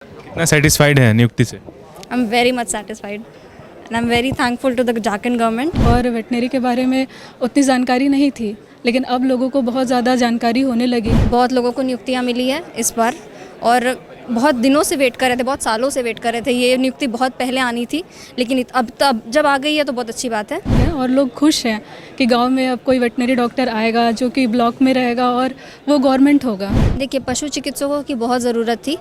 कितना सेटिस्फाइड है नियुक्ति से? I'm very much satisfied and I'm very thankful to the Jharkhand government. और वेटनरी के बारे में उतनी जानकारी नहीं थी, लेकिन अब लोगं को बहुत ज़्यादा जानकारी होने लगी। बहुत लोगों को नियुक्तियाँ मिली है इस बार और बहुत दिनों से वेट कर रहे थे, बहुत सालों से वेट कर रहे थे। ये नियुक्ति बहुत पहले आनी थी, लेकिन अब जब आ गई है तो बहुत अच्छी बात है। और लोग खुश हैं कि गांव में अब कोई वेटनरी डॉक्टर आएगा जो कि ब्लॉक में रहेगा और वो गवर्नमेंट होगा। देखिए, पशु चिकित्सकों की बहुत ज़रूरत थी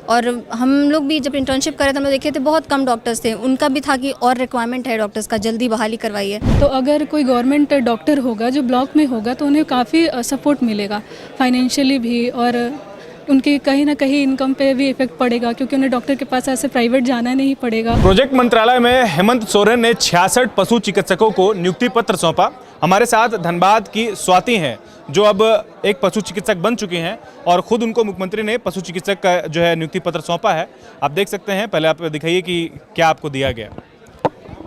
और हम लोग भी जब इंटर्नशिप कर रहे थे हम लोग देखे थे बहुत कम डॉक्टर्स थे। उनका भी था कि और रिक्वायरमेंट है डॉक्टर्स का, जल्दी बहाली करवाइए। तो अगर कोई गवर्नमेंट डॉक्टर होगा जो ब्लॉक में होगा तो उन्हें काफ़ी सपोर्ट मिलेगा, फाइनेंशियली भी, और उनकी कहीं ना कहीं इनकम पे भी इफेक्ट पड़ेगा क्योंकि उन्हें डॉक्टर के पास ऐसे प्राइवेट जाना नहीं पड़ेगा। प्रोजेक्ट मंत्रालय में हेमंत सोरेन ने 66 पशु चिकित्सकों को नियुक्ति पत्र सौंपा। हमारे साथ धनबाद की स्वाति हैं जो अब एक पशु चिकित्सक बन चुकी हैं और खुद उनको मुख्यमंत्री ने पशु चिकित्सक का जो है नियुक्ति पत्र सौंपा है। आप देख सकते हैं, पहले आप दिखाइए कि क्या आपको दिया गया।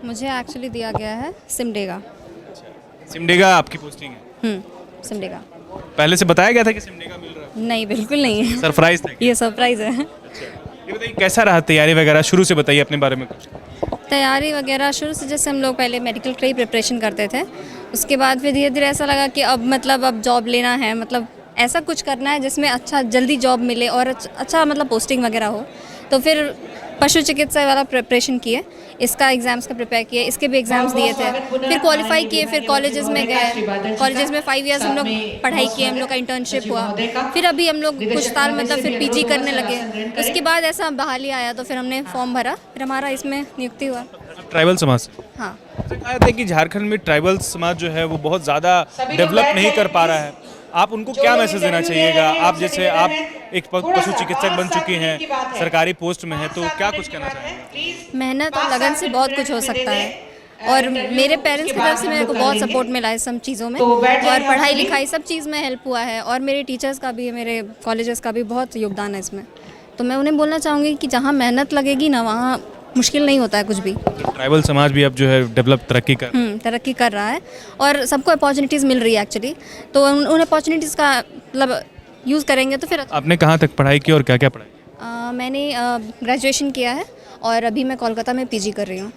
मुझे एक्चुअली दिया गया है सिमडेगा। सिमडेगा आपकी पोस्टिंग है? सिमडेगा। पहले से बताया गया था कि सिमडेगा मिल रहा है? नहीं, बिल्कुल नहीं है। सरप्राइज था? ये सरप्राइज है। ये बताइए कैसा रहा तैयारी वगैरह, शुरू से बताइए अपने बारे में कुछ। तैयारी वगैरह शुरू से जैसे हम लोग पहले मेडिकल की प्रिपरेशन करते थे, उसके बाद फिर धीरे धीरे ऐसा लगा कि अब जॉब लेना है, मतलब ऐसा कुछ करना है जिसमें अच्छा जल्दी जॉब मिले और अच्छा मतलब पोस्टिंग वगैरह हो। तो फिर पशु चिकित्सा वाला प्रिपरेशन किए, इसका एग्ज़ाम्स का प्रिपेयर किए, इसके भी एग्ज़ाम्स दिए थे, फिर क्वालिफाई किए, फिर कॉलेजेस में गए। कॉलेजेस में 5 इयर्स हम लोग पढ़ाई किए, हम लोग का इंटर्नशिप हुआ, फिर अभी हम लोग कुछ साल मतलब फिर पीजी करने लगे। उसके बाद ऐसा बहाली आया तो फिर हमने फॉर्म भरा, फिर हमारा इसमें नियुक्ति हुआ। ट्राइबल समाज से? हाँ। कहा था कि झारखंड में ट्राइबल समाज जो है वो बहुत ज़्यादा डेवलप नहीं कर पा रहा है। आप उनको क्या मैसेज देना चाहिएगा? आप जैसे आप एक पशु चिकित्सक बन चुकी हैं, सरकारी पोस्ट में हैं, तो क्या कुछ कहना चाहेंगे? मेहनत और लगन से बहुत कुछ हो सकता है और मेरे पेरेंट्स की तरफ से मेरे को बहुत सपोर्ट मिला है सब चीज़ों में, और पढ़ाई लिखाई सब चीज़ में हेल्प हुआ है, और मेरे टीचर्स का भी, मेरे कॉलेजेस का भी बहुत योगदान है इसमें। तो मैं उन्हें बोलना चाहूँगी कि जहाँ मेहनत लगेगी ना वहाँ मुश्किल नहीं होता है कुछ भी। ट्राइबल समाज भी अब जो है डेवलप तरक्की कर रहा है और सबको अपॉर्चुनिटीज़ मिल रही है एक्चुअली, तो उन अपॉर्चुनिटीज़ का मतलब यूज़ करेंगे तो फिर। आपने कहाँ तक पढ़ाई की और क्या क्या पढ़ाई? मैंने ग्रेजुएशन किया है और अभी मैं कोलकाता में पीजी कर रही हूँ।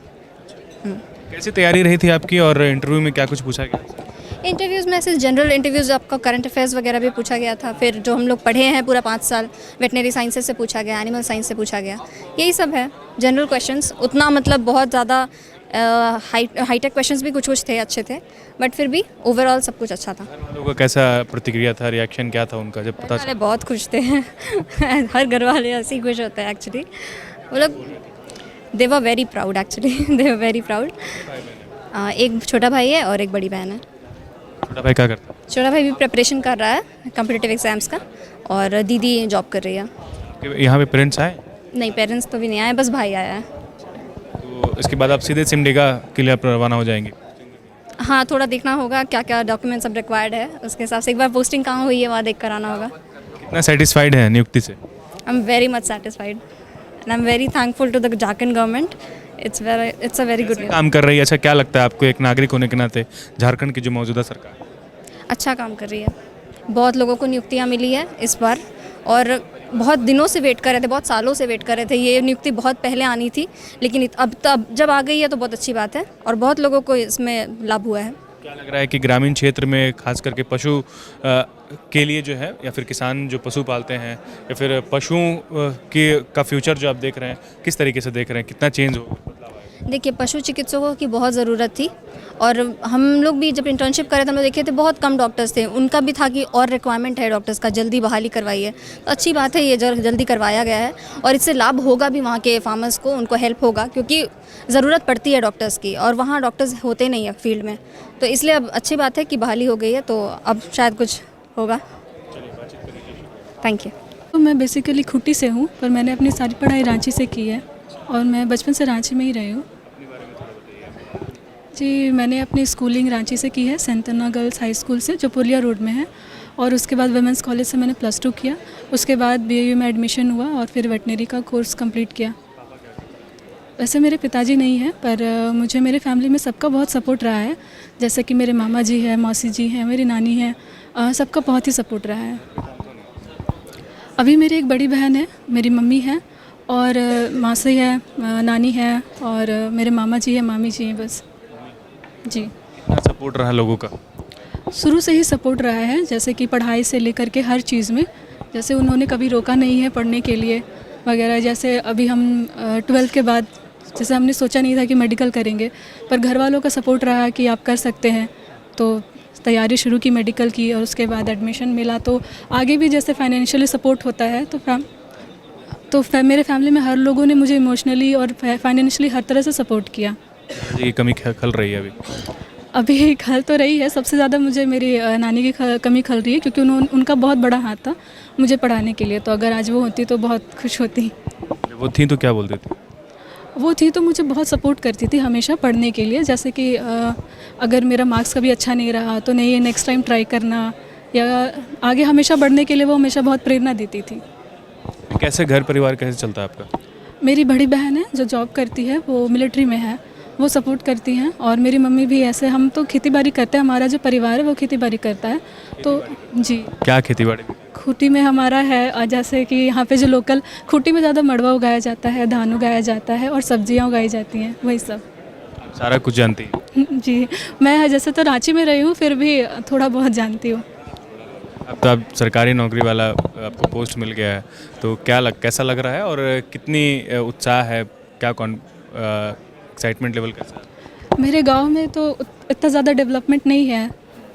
कैसी तैयारी रही थी आपकी और इंटरव्यू में क्या कुछ पूछा गया? इंटरव्यूज़ में ऐसे जनरल इंटरव्यूज़, आपका करंट अफेयर्स वगैरह भी पूछा गया था, फिर जो हम लोग पढ़े हैं पूरा 5 साल वेटनरी साइंसेस से पूछा गया, एनिमल साइंस से पूछा गया, यही सब है जनरल क्वेश्चंस। उतना मतलब बहुत ज़्यादा हाईटेक क्वेश्चंस भी कुछ थे, अच्छे थे, बट फिर भी ओवरऑल सब कुछ अच्छा था। लोगों का कैसा प्रतिक्रिया था, रिएक्शन क्या था उनका जब पता घर वाले बहुत खुश थे। हर घर वाले ऐसे ही खुश होते हैं एक्चुअली। वो लोग they were very proud actually, they were very proud. एक छोटा भाई है और एक बड़ी बहन है। छोटा भाई क्या करता है? छोटा भाई भी प्रिपरेशन कर रहा है कॉम्पिटिटिव एग्जाम्स का, और दीदी जॉब कर रही है। यहाँ पे पेरेंट्स आए? नहीं, पेरेंट्स तो भी नहीं आए, बस भाई आया है। तो इसके बाद आप सीधे सिमडेगा के लिए आप रवाना हो जाएंगे? हाँ, थोड़ा देखना होगा क्या क्या डॉक्यूमेंट सब रिक्वायर्ड है, उसके हिसाब से एक बार पोस्टिंग कहाँ हुई है वहाँ देख कर आना होगा। कितना सेटिस्फाइड है नियुक्ति से? I am very much satisfied and I am very thankful to the Jharkhand government. It's a very good काम कर रही है। अच्छा, क्या लगता है आपको एक नागरिक होने के नाते झारखंड की जो मौजूदा सरकार? अच्छा काम कर रही है। बहुत लोगों को नियुक्तियाँ मिली है इस बार और बहुत दिनों से वेट कर रहे थे, बहुत सालों से वेट कर रहे थे। ये नियुक्ति बहुत पहले आनी थी, लेकिन अब जब आ गई है तो बहुत अच्छी बात है और बहुत लोगों को इसमें लाभ हुआ है। क्या लग रहा है कि ग्रामीण क्षेत्र में खास करके पशु के लिए जो है, या फिर किसान जो पशु पालते हैं, या फिर पशुओं का फ्यूचर जो आप देख रहे हैं, किस तरीके से देख रहे हैं, कितना चेंज हो? देखिए, पशु चिकित्सकों की बहुत ज़रूरत थी और हम लोग भी जब इंटर्नशिप कर रहे थे हम लोग देखे थे बहुत कम डॉक्टर्स थे। उनका भी था कि और रिक्वायरमेंट है डॉक्टर्स का, जल्दी बहाली करवाइए। तो अच्छी बात है, ये जल्दी करवाया गया है और इससे लाभ होगा भी वहाँ के फार्मर्स को, उनको हेल्प होगा क्योंकि ज़रूरत पड़ती है डॉक्टर्स की और वहाँ डॉक्टर्स होते नहीं है फील्ड में। तो इसलिए अब अच्छी बात है कि बहाली हो गई है, तो अब शायद कुछ होगा। Thank you. तो मैं बेसिकली खुट्टी से हूँ, पर मैंने अपनी सारी पढ़ाई रांची से की है और मैं बचपन से रांची में ही रही हूँ। जी, मैंने अपनी स्कूलिंग रांची से की है, सेंतना गर्ल्स हाई स्कूल से, जो पुलिया रोड में है, और उसके बाद वुमेंस कॉलेज से मैंने +2 किया। उसके बाद BAU में एडमिशन हुआ और फिर वेटनरी का कोर्स कंप्लीट किया। वैसे मेरे पिताजी नहीं हैं, पर मुझे मेरे फैमिली में सबका बहुत सपोर्ट रहा है, जैसे कि मेरे मामा जी हैं, मौसी जी हैं, मेरी नानी हैं, सबका बहुत ही सपोर्ट रहा है। अभी मेरी एक बड़ी बहन है, मेरी मम्मी है और मासी है, नानी है, और मेरे मामा जी है, मामी जी हैं बस जी। कितना सपोर्ट रहा लोगों का? शुरू से ही सपोर्ट रहा है, जैसे कि पढ़ाई से लेकर के हर चीज़ में। जैसे उन्होंने कभी रोका नहीं है पढ़ने के लिए वगैरह। जैसे अभी हम 12th के बाद जैसे हमने सोचा नहीं था कि मेडिकल करेंगे, पर घर वालों का सपोर्ट रहा कि आप कर सकते हैं, तो तैयारी शुरू की मेडिकल की, और उसके बाद एडमिशन मिला। तो आगे भी जैसे फाइनेंशियली सपोर्ट होता है तो मेरे फैमिली में हर लोगों ने मुझे इमोशनली और फाइनेंशियली हर तरह से सपोर्ट किया। ये कमी खल रही है अभी खल तो रही है, सबसे ज़्यादा मुझे मेरी नानी की कमी खल रही है, क्योंकि उनका बहुत बड़ा हाथ था मुझे पढ़ाने के लिए। तो अगर आज वो होती तो बहुत खुश होती। जब वो थी तो क्या बोलती थी? वो थी तो मुझे बहुत सपोर्ट करती थी हमेशा पढ़ने के लिए। जैसे कि अगर मेरा मार्क्स कभी अच्छा नहीं रहा तो नहीं, नेक्स्ट टाइम ट्राई करना, या आगे हमेशा बढ़ने के लिए वो हमेशा बहुत प्रेरणा देती थी। कैसे घर परिवार कैसे चलता है आपका? मेरी बड़ी बहन है जो जॉब करती है, वो मिलिट्री में है, वो सपोर्ट करती हैं। और मेरी मम्मी भी ऐसे, हम तो खेती बाड़ी करते हैं, हमारा जो परिवार है वो खेती बाड़ी करता है। तो जी, क्या खेती बाड़ी? खूटी में हमारा है, और जैसे कि यहाँ पे जो लोकल खूटी में ज़्यादा मड़वा उगाया जाता है, धान उगाया जाता है और सब्जियाँ उगाई जाती हैं, वही सब। सारा कुछ जानती है? जी, मैं जैसे तो रांची में रही हूँ, फिर भी थोड़ा बहुत जानती हूँ। अब तो आप सरकारी नौकरी वाला आपको पोस्ट मिल गया है, तो कैसा लग रहा है और कितनी उत्साह है, क्या एक्साइटमेंट लेवल कैसा है? मेरे गांव में तो इतना ज़्यादा डेवलपमेंट नहीं है,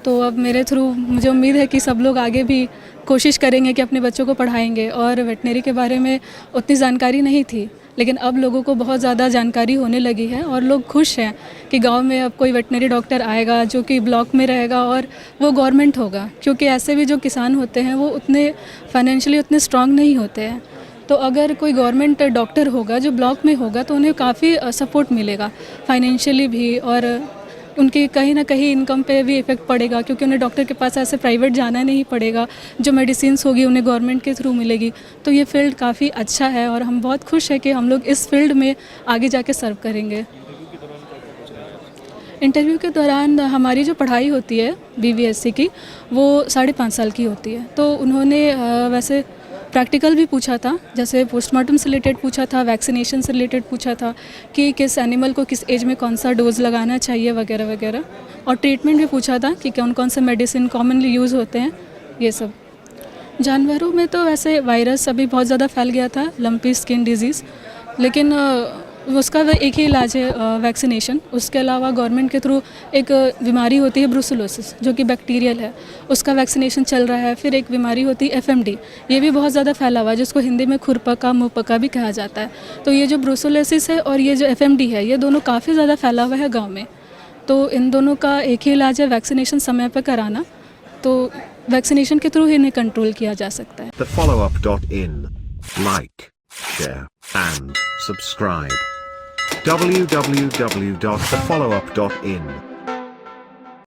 तो अब मेरे थ्रू मुझे उम्मीद है कि सब लोग आगे भी कोशिश करेंगे कि अपने बच्चों को पढ़ाएंगे। और वेटनरी के बारे में उतनी जानकारी नहीं थी, लेकिन अब लोगों को बहुत ज़्यादा जानकारी होने लगी है, और लोग खुश हैं कि गांव में अब कोई वेटनरी डॉक्टर आएगा जो कि ब्लॉक में रहेगा, और वो गवर्नमेंट होगा। क्योंकि ऐसे भी जो किसान होते हैं वो उतने फाइनेंशियली उतने स्ट्रांग नहीं होते हैं, तो अगर कोई गवर्नमेंट डॉक्टर होगा जो ब्लॉक में होगा तो उन्हें काफ़ी सपोर्ट मिलेगा फाइनेंशियली भी, और उनकी कहीं ना कहीं इनकम पे भी इफ़ेक्ट पड़ेगा, क्योंकि उन्हें डॉक्टर के पास ऐसे प्राइवेट जाना नहीं पड़ेगा। जो मेडिसिन्स होगी उन्हें गवर्नमेंट के थ्रू मिलेगी। तो ये फील्ड काफ़ी अच्छा है, और हम बहुत खुश हैं कि हम लोग इस फील्ड में आगे जाके सर्व करेंगे। इंटरव्यू के दौरान हमारी जो पढ़ाई होती है BVSC की, वो 5.5 साल की होती है। तो उन्होंने वैसे प्रैक्टिकल भी पूछा था, जैसे पोस्टमार्टम से रिलेटेड पूछा था, वैक्सीनेशन से रिलेटेड पूछा था कि किस एनिमल को किस एज में कौन सा डोज लगाना चाहिए वगैरह वगैरह, और ट्रीटमेंट भी पूछा था कि कौन कौन से मेडिसिन कॉमनली यूज़ होते हैं, ये सब। जानवरों में तो वैसे वायरस अभी बहुत ज़्यादा फैल गया था, लंपी स्किन डिजीज़, लेकिन उसका एक ही इलाज है, वैक्सीनेशन। उसके अलावा गवर्नमेंट के थ्रू एक बीमारी होती है ब्रुसेलोसिस, जो कि बैक्टीरियल है, उसका वैक्सीनेशन चल रहा है। फिर एक बीमारी होती है FMD, ये भी बहुत ज़्यादा फैला हुआ है, जिसको हिंदी में खुरपका मुँहपका भी कहा जाता है। तो ये जो ब्रुसेलोसिस है और ये जो FMD है, ये दोनों काफ़ी ज़्यादा फैला हुआ है गाँव में। तो इन दोनों का एक ही इलाज है, वैक्सीनेशन समय पर कराना। तो वैक्सीनेशन के थ्रू ही इन्हें कंट्रोल किया जा सकता है। thefollowup.in. Like, share, and subscribe. www.thefollowup.in